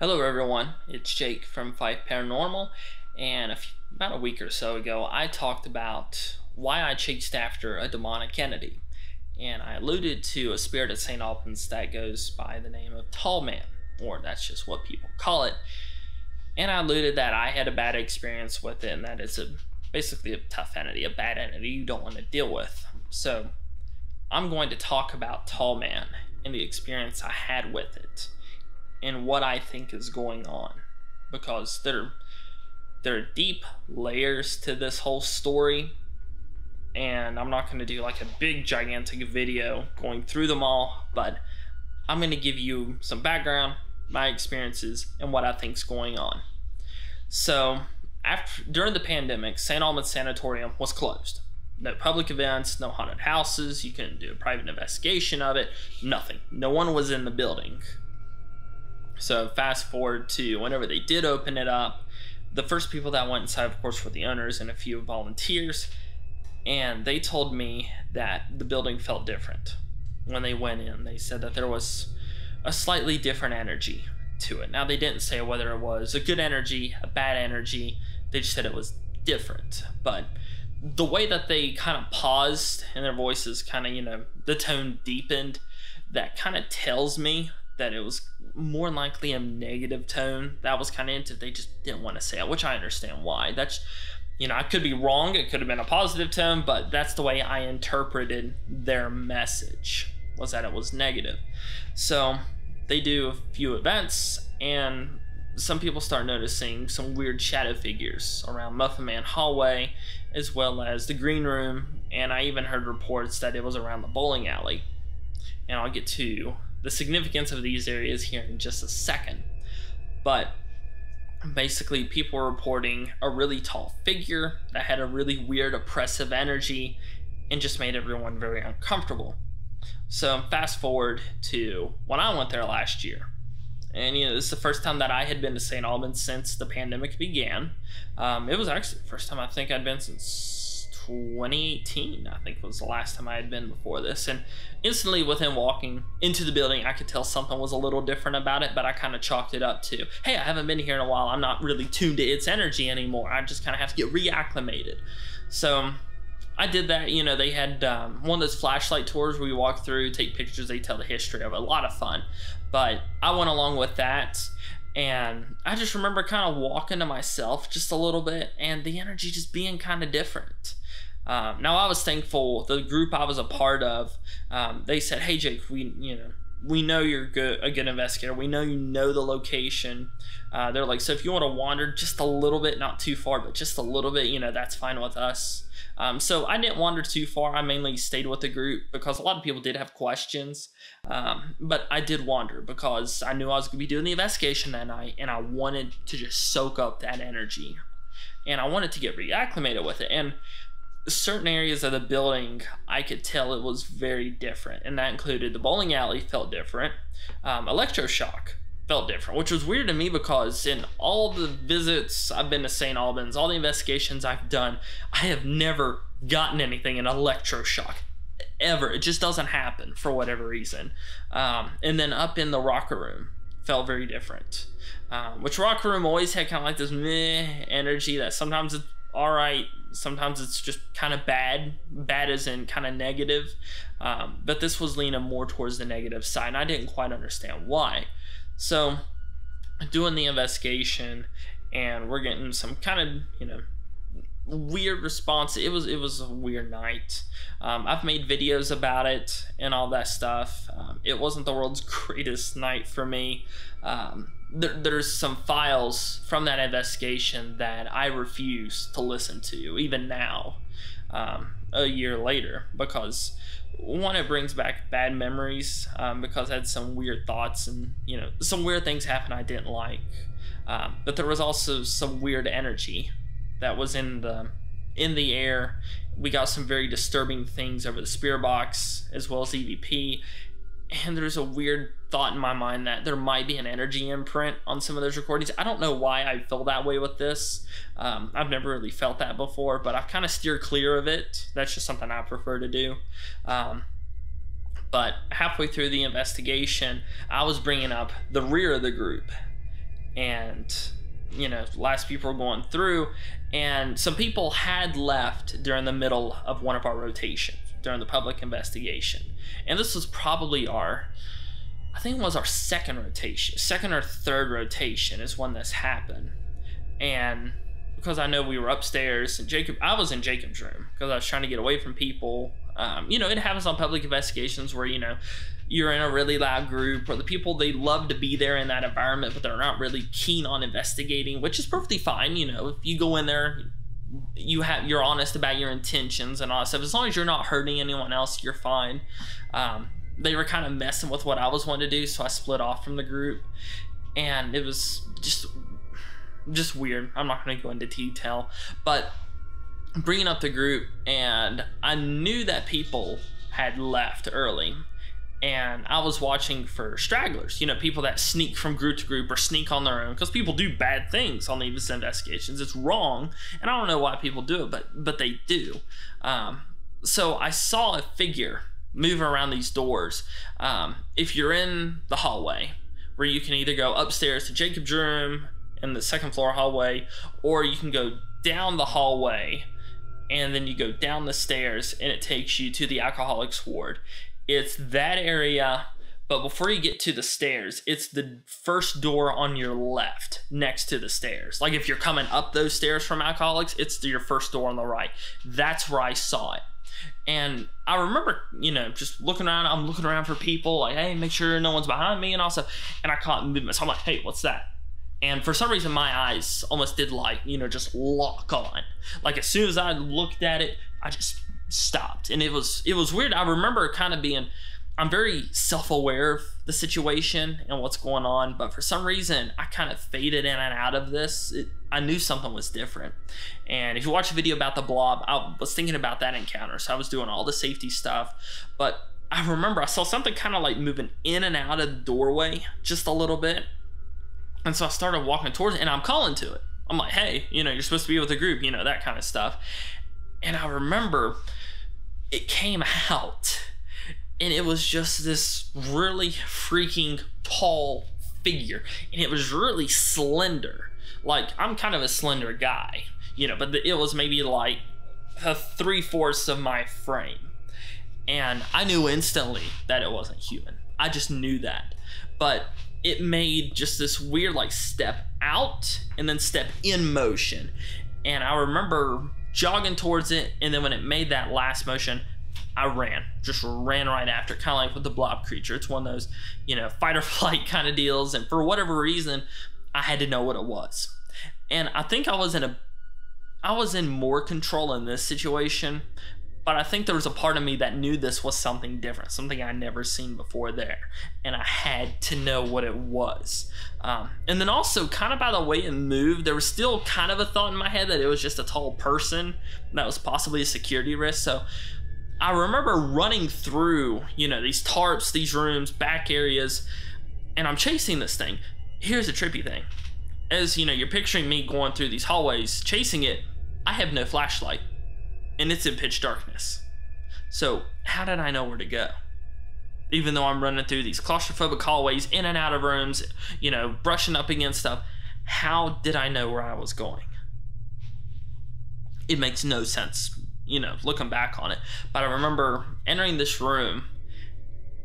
Hello everyone, it's Jake from Fife Paranormal, and about a week or so ago I talked about why I chased after a demonic entity, and I alluded to a spirit at St Albans that goes by the name of Tall Man, or that's just what people call it, and I alluded that I had a bad experience with it and that it's basically a tough entity, a bad entity you don't want to deal with. So I'm going to talk about Tall Man and the experience I had with it and what I think is going on, because there are deep layers to this whole story, and I'm not going to do like a big gigantic video going through them all, but I'm going to give you some background, my experiences, and what I think's going on. So during the pandemic, St Albans Sanatorium was closed. No public events, no haunted houses, you couldn't do a private investigation of it, nothing. No one was in the building. So fast forward to whenever they did open it up, the first people that went inside, of course, were the owners and a few volunteers, and they told me that the building felt different. When they went in, they said that there was a slightly different energy to it. Now, they didn't say whether it was a good energy, a bad energy, they just said it was different. But the way that they kind of paused and their voices kind of, the tone deepened, that kind of tells me that it was more likely a negative tone. That was kind of into it. They just didn't want to say it, which I understand why. That's, I could be wrong. It could have been a positive tone, but that's the way I interpreted their message, was that it was negative. So they do a few events, and some people start noticing some weird shadow figures around Muffin Man hallway, as well as the green room, and I even heard reports that it was around the bowling alley. And I'll get to the significance of these areas here in just a second. But basically, people were reporting a really tall figure that had a really weird oppressive energy and just made everyone very uncomfortable. So fast forward to when I went there last year. And this is the first time that I had been to St. Albans since the pandemic began. It was actually the first time I think I'd been since 2018, I think was the last time I had been before this. And instantly within walking into the building, I could tell something was a little different about it, but I kind of chalked it up to, hey, I haven't been here in a while. I'm not really tuned to its energy anymore. I just kind of have to get reacclimated. So I did that. They had one of those flashlight tours where we walk through, take pictures, they tell the history of it. A lot of fun. But I went along with that, and I just remember kind of walking to myself just a little bit, and the energy just being kind of different. Now, I was thankful. The group I was a part of, they said, hey, Jake, we know you're a good investigator. We know you know the location. They're like, so if you want to wander just a little bit, not too far, but just a little bit, that's fine with us. So I didn't wander too far. I mainly stayed with the group because a lot of people did have questions. But I did wander because I knew I was going to be doing the investigation that night, and I wanted to just soak up that energy. And I wanted to get reacclimated with it. And certain areas of the building, I could tell it was very different, and that included the bowling alley felt different. Electroshock felt different, which was weird to me because in all the visits I've been to St. Albans, all the investigations I've done, I have never gotten anything in electroshock ever. It just doesn't happen for whatever reason. And then up in the rocker room felt very different, which rocker room always had kind of like this meh energy that sometimes it's all right, sometimes it's just kind of bad as in kind of negative, but this was leaning more towards the negative side, and I didn't quite understand why. So doing the investigation, and we're getting some kind of weird response. It was a weird night. I've made videos about it and all that stuff. It wasn't the world's greatest night for me. There's some files from that investigation that I refuse to listen to, even now, a year later, because one, it brings back bad memories, because I had some weird thoughts and, some weird things happen I didn't like. But there was also some weird energy that was in the air. We got some very disturbing things over the spirit box as well as EVP. And there's a weird thought in my mind that there might be an energy imprint on some of those recordings. I don't know why I feel that way with this. I've never really felt that before, but I've kind of steered clear of it. That's just something I prefer to do. But halfway through the investigation, I was bringing up the rear of the group, and last people were going through, and some people had left during the middle of one of our rotations during the public investigation. And this was probably I think it was our second or third rotation is when this happened. And because I know we were upstairs, and I was in Jacob's room because I was trying to get away from people. It happens on public investigations where, you're in a really loud group, or the people, they love to be there in that environment, but they're not really keen on investigating, which is perfectly fine. If you go in there, you're honest about your intentions and all that stuff. As long as you're not hurting anyone else, you're fine. They were kind of messing with what I was wanting to do, so I split off from the group, and it was just weird. I'm not going to go into detail, but bringing up the group, and I knew that people had left early, and I was watching for stragglers, people that sneak from group to group or sneak on their own, because people do bad things on these investigations. It's wrong, and I don't know why people do it, but they do. So I saw a figure moving around these doors. If you're in the hallway, where you can either go upstairs to Jacob's room in the second floor hallway, or you can go down the hallway and then you go down the stairs and it takes you to the alcoholics ward. It's that area, but before you get to the stairs, it's the first door on your left next to the stairs. Like if you're coming up those stairs from alcoholics, it's your first door on the right. That's where I saw it. And I remember, just looking around. I'm looking around for people, like, hey, make sure no one's behind me and also, and I caught movement. So I'm like, hey, what's that? And for some reason, my eyes almost did just lock on. Like as soon as I looked at it, I just stopped. And it was weird. I remember kind of I'm very self-aware of the situation and what's going on, but for some reason I kind of faded in and out of this. I knew something was different. And if you watch a video about the blob, I was thinking about that encounter, so I was doing all the safety stuff. But I remember I saw something kind of like moving in and out of the doorway just a little bit, and so I started walking towards it, and I'm calling to it. I'm like, hey, you're supposed to be with a group, that kind of stuff. And I remember it came out, and it was just this really freaking tall figure, and it was really slender. Like, I'm kind of a slender guy, but it was maybe like 3/4 of my frame. And I knew instantly that it wasn't human. I just knew that. But it made just this weird step out and then step in motion. And I remember jogging towards it, and then when it made that last motion, I just ran right after it, kind of like with the blob creature. It's one of those, fight or flight kind of deals. And for whatever reason, I had to know what it was. And I think I was in more control in this situation, but I think there was a part of me that knew this was something different, something I'd never seen before there. And I had to know what it was. And then also, kind of by the way it moved, there was still kind of a thought in my head that it was just a tall person that was possibly a security risk. So I remember running through, these tarps, these rooms, back areas, and I'm chasing this thing. Here's the trippy thing. As you're picturing me going through these hallways, chasing it, I have no flashlight, and it's in pitch darkness. So how did I know where to go? Even though I'm running through these claustrophobic hallways, in and out of rooms, brushing up against stuff, how did I know where I was going? It makes no sense, looking back on it. But I remember entering this room,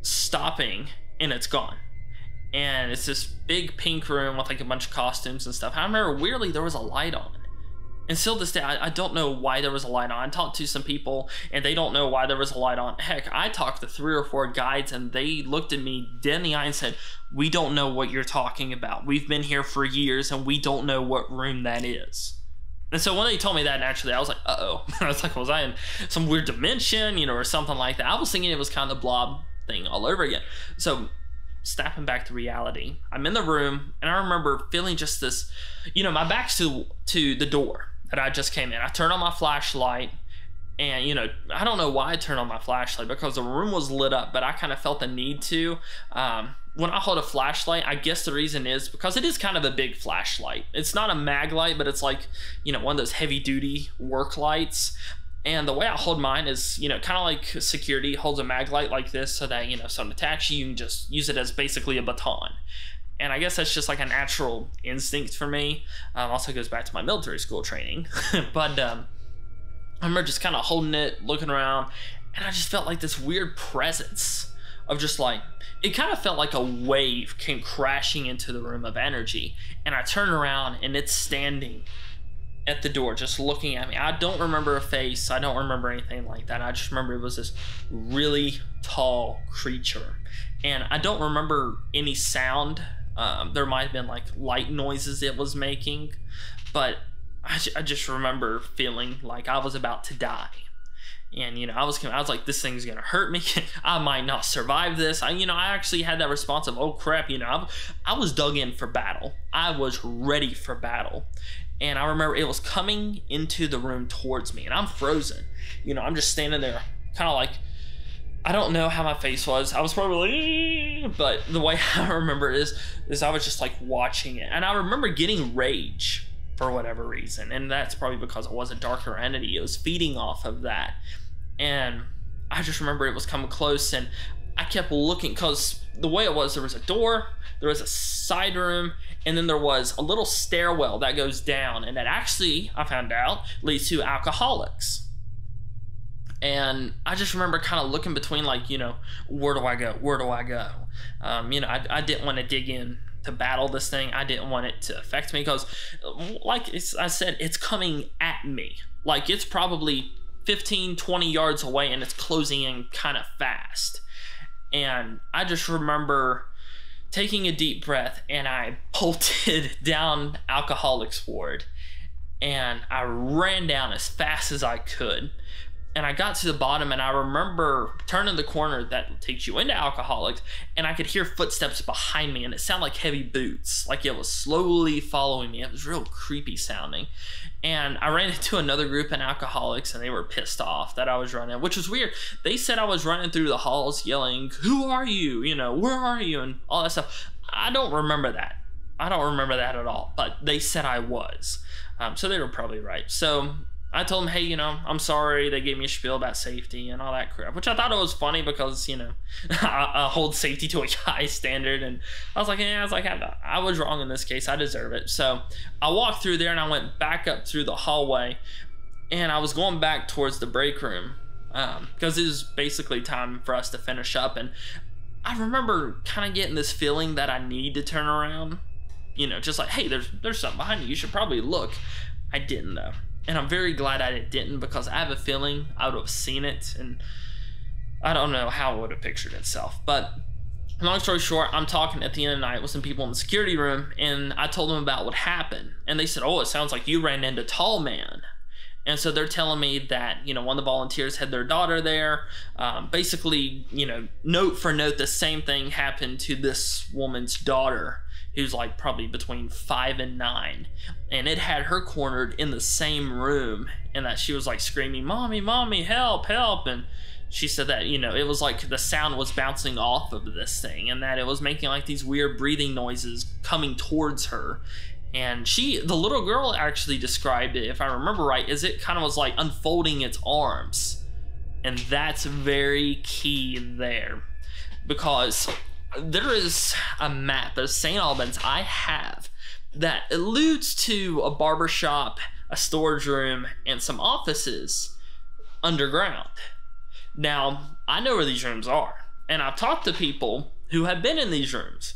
stopping, and it's gone. And it's this big pink room with a bunch of costumes and stuff. I remember weirdly there was a light on. And still this day, I don't know why there was a light on. I talked to some people, and they don't know why there was a light on. Heck, I talked to 3 or 4 guides, and they looked at me dead in the eye and said, we don't know what you're talking about. We've been here for years, and we don't know what room that is. And so when they told me that, naturally, I was like, uh-oh. I was like, was I in some weird dimension, or something like that? I was thinking it was kind of the blob thing all over again. So snapping back to reality, I'm in the room, and I remember feeling just this, my back's to the door that I just came in. I turned on my flashlight, and I don't know why I turned on my flashlight, because the room was lit up, but I kind of felt the need to. When I hold a flashlight, I guess the reason is because it is kind of a big flashlight. It's not a mag light, but it's like, one of those heavy duty work lights. And the way I hold mine is, kind of like security holds a mag light like this, so that, if someone attacks you, you can just use it as basically a baton. And I guess that's just like a natural instinct for me. Also goes back to my military school training. But I remember just kind of holding it, looking around, and I just felt like this weird presence of just like, it kind of felt like a wave came crashing into the room of energy. And I turned around and it's standing at the door just looking at me. I don't remember a face. I don't remember anything like that. I just remember it was this really tall creature. And I don't remember any sound. There might have been like light noises it was making, but I just remember feeling like I was about to die. And, you know, I was like, this thing's gonna hurt me. I might not survive this. I actually had that response of, oh crap, you know, I was dug in for battle. I was ready for battle. And I remember it was coming into the room towards me, and I'm frozen. You know, I'm just standing there, kind of like, I don't know how my face was. I was probably like, but the way I remember it is I was just like watching it. And I remember getting rage for whatever reason. And that's probably because it was a darker entity. It was feeding off of that. And I just remember it was coming close, and I kept looking, because the way it was, there was a door, there was a side room, and then there was a little stairwell that goes down, and that actually, I found out, leads to alcoholics. And I just remember kind of looking between, like, you know, where do I go? Where do I go? You know, I didn't want to dig in to battle this thing. I didn't want it to affect me, because, like I said, it's coming at me. Like, it's probably 15, 20 yards away, and it's closing in kind of fast. And I just remember taking a deep breath, and I bolted down Alcoholics Ward, and I ran down as fast as I could. And I got to the bottom, and I remember turning the corner that takes you into Alcoholics, and I could hear footsteps behind me, and it sounded like heavy boots, like it was slowly following me. It was real creepy sounding. And I ran into another group in Alcoholics, and they were pissed off that I was running, which was weird. They said I was running through the halls yelling, "Who are you? You know, where are you?" and all that stuff. I don't remember that. I don't remember that at all, but they said I was. So they were probably right. So I told them, hey, you know, I'm sorry. They gave me a spiel about safety and all that crap, which I thought it was funny because, you know, I hold safety to a high standard. And I was like, yeah, I was wrong in this case. I deserve it. So I walked through there, and I went back up through the hallway, and I was going back towards the break room because it was basically time for us to finish up. And I remember kind of getting this feeling that I need to turn around, you know, just like, hey, there's something behind you. You should probably look. I didn't, though. And I'm very glad I didn't, because I have a feeling I would have seen it, and I don't know how it would have pictured itself. But long story short, I'm talking at the end of the night with some people in the security room, and I told them about what happened. And they said, oh, it sounds like you ran into Tall Man. And so they're telling me that, you know, one of the volunteers had their daughter there. Basically, you know, note for note, the same thing happened to this woman's daughter, who's like probably between 5 and 9, and it had her cornered in the same room, and that she was like screaming, "Mommy, mommy, help, help!" And she said that, you know, it was like the sound was bouncing off of this thing, and that it was making like these weird breathing noises coming towards her. And the little girl actually described it, if I remember right, as it kind of was like unfolding its arms. And that's very key there, because there is a map of St. Albans I have that alludes to a barbershop, a storage room, and some offices underground. Now, I know where these rooms are, and I've talked to people who have been in these rooms,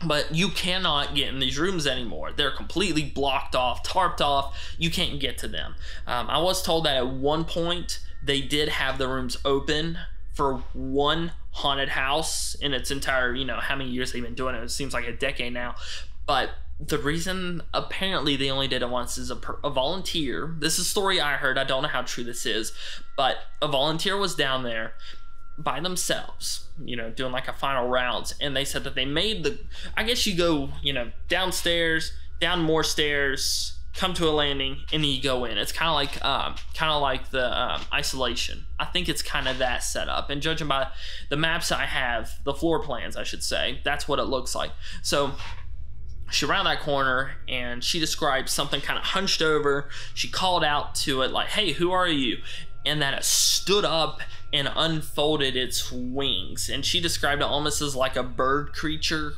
but you cannot get in these rooms anymore. They're completely blocked off, tarped off. You can't get to them. I was told that at one point they did have the rooms open for one haunted house in its entire, you know, how many years they've been doing it. It seems like a decade now. But the reason apparently they only did it once is a volunteer. This is a story I heard. I don't know how true this is, but a volunteer was down there by themselves, you know, doing like a final rounds, and they said that they made I guess you go, you know, downstairs, down more stairs, come to a landing, and then you go in. It's kind of like the isolation. I think it's kind of that setup, and judging by the maps I have, the floor plans I should say, that's what it looks like. So she ran that corner, and she described something kind of hunched over. She called out to it like, hey, who are you? And that it stood up and unfolded its wings, and she described it almost as like a bird creature,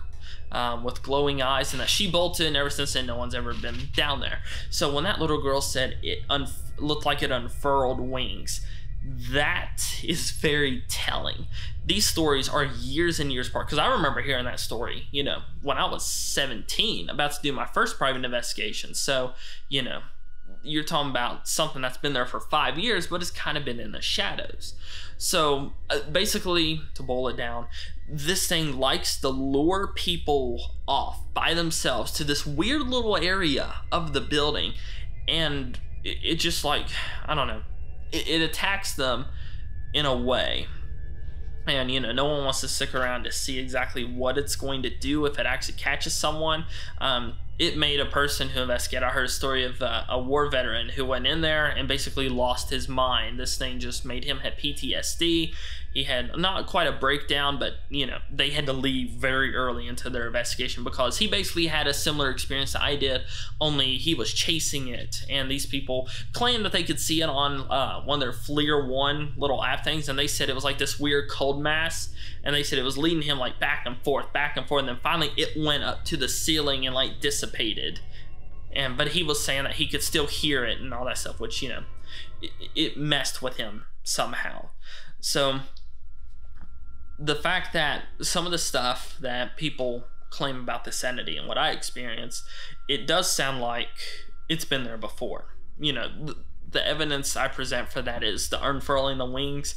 with glowing eyes, and that she bolted, and ever since then no one's ever been down there. So when that little girl said it looked like it unfurled wings, that is very telling. These stories are years and years apart, because I remember hearing that story, you know, when I was 17, about to do my first private investigation. So, you know, you're talking about something that's been there for 5 years, but it's kind of been in the shadows. So basically, to boil it down, this thing likes to lure people off by themselves to this weird little area of the building, and it just, like, I don't know, it attacks them in a way. And, you know, no one wants to stick around to see exactly what it's going to do if it actually catches someone. It made a person who investigated. I heard a story of a war veteran who went in there and basically lost his mind. This thing just made him have PTSD. He had not quite a breakdown, but, you know, they had to leave very early into their investigation because he basically had a similar experience that I did, only he was chasing it. And these people claimed that they could see it on one of their FLIR 1 little app things, and they said it was like this weird cold mass, and they said it was leading him like back and forth, and then finally it went up to the ceiling and like dissipated. But he was saying that he could still hear it and all that stuff, which, you know, it messed with him somehow. So the fact that some of the stuff that people claim about this entity and what I experienced, it does sound like it's been there before. You know, the evidence I present for that is the unfurling the wings.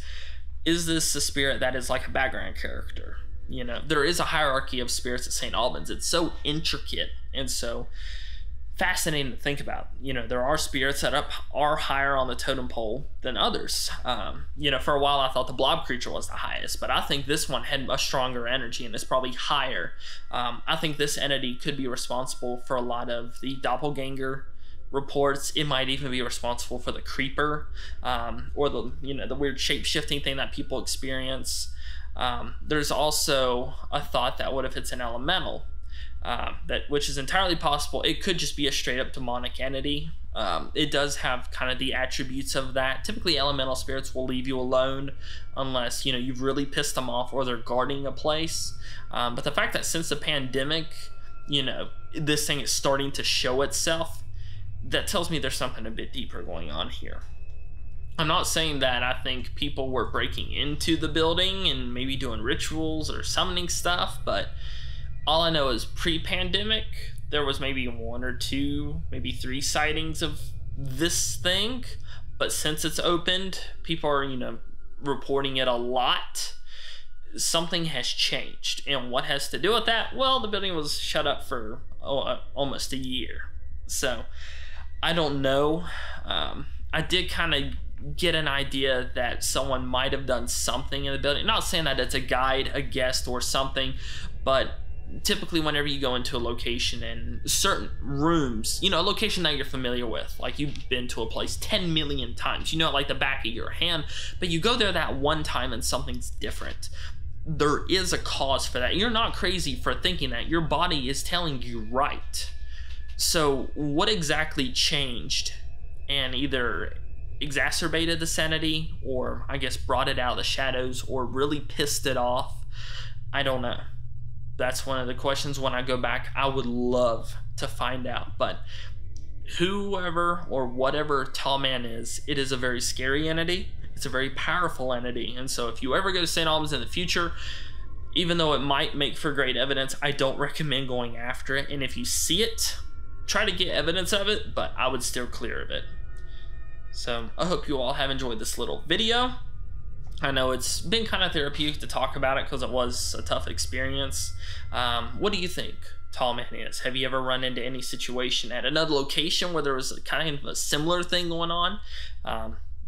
Is this a spirit that is like a background character? You know, there is a hierarchy of spirits at St. Albans. It's so intricate and so fascinating to think about. You know, there are spirits that are higher on the totem pole than others. You know, for a while I thought the blob creature was the highest, but I think this one had a stronger energy and is probably higher. I think this entity could be responsible for a lot of the doppelganger reports. It might even be responsible for the creeper, or the, you know, the weird shape-shifting thing that people experience. There's also a thought that what if it's an elemental? Which is entirely possible. It could just be a straight up demonic entity. It does have kind of the attributes of that. Typically elemental spirits will leave you alone unless, you know, you've really pissed them off or they're guarding a place. But the fact that since the pandemic, you know, this thing is starting to show itself, that tells me there's something a bit deeper going on here. I'm not saying that I think people were breaking into the building and maybe doing rituals or summoning stuff, but all I know is pre-pandemic, there was maybe 1 or 2, maybe 3 sightings of this thing. But since it's opened, people are, you know, reporting it a lot. Something has changed. And what has to do with that? Well, the building was shut up for almost a year. So, I don't know. I did kind of get an idea that someone might have done something in the building. Not saying that it's a guide, a guest, or something, but typically whenever you go into a location and certain rooms, you know, a location that you're familiar with, like you've been to a place 10 million times, you know, like the back of your hand, but you go there that one time and something's different. There is a cause for that. You're not crazy for thinking that. Your body is telling you right. So what exactly changed and either exacerbated the sanity, or I guess brought it out of the shadows, or really pissed it off? I don't know. That's one of the questions when I go back I would love to find out. But whoever or whatever Tall Man is, it is a very scary entity. It's a very powerful entity. And so if you ever go to St. Albans in the future, even though it might make for great evidence, I don't recommend going after it. And if you see it, try to get evidence of it, but I would steer clear of it. So I hope you all have enjoyed this little video. I know it's been kind of therapeutic to talk about it because it was a tough experience. What do you think Tall Man is? Have you ever run into any situation at another location where there was kind of a similar thing going on?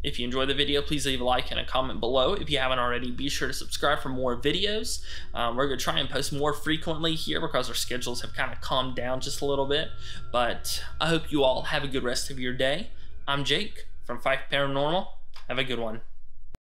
If you enjoyed the video, please leave a like and a comment below. If you haven't already, be sure to subscribe for more videos. We're going to try and post more frequently here because our schedules have kind of calmed down just a little bit. But I hope you all have a good rest of your day. I'm Jake from Fife Paranormal. Have a good one.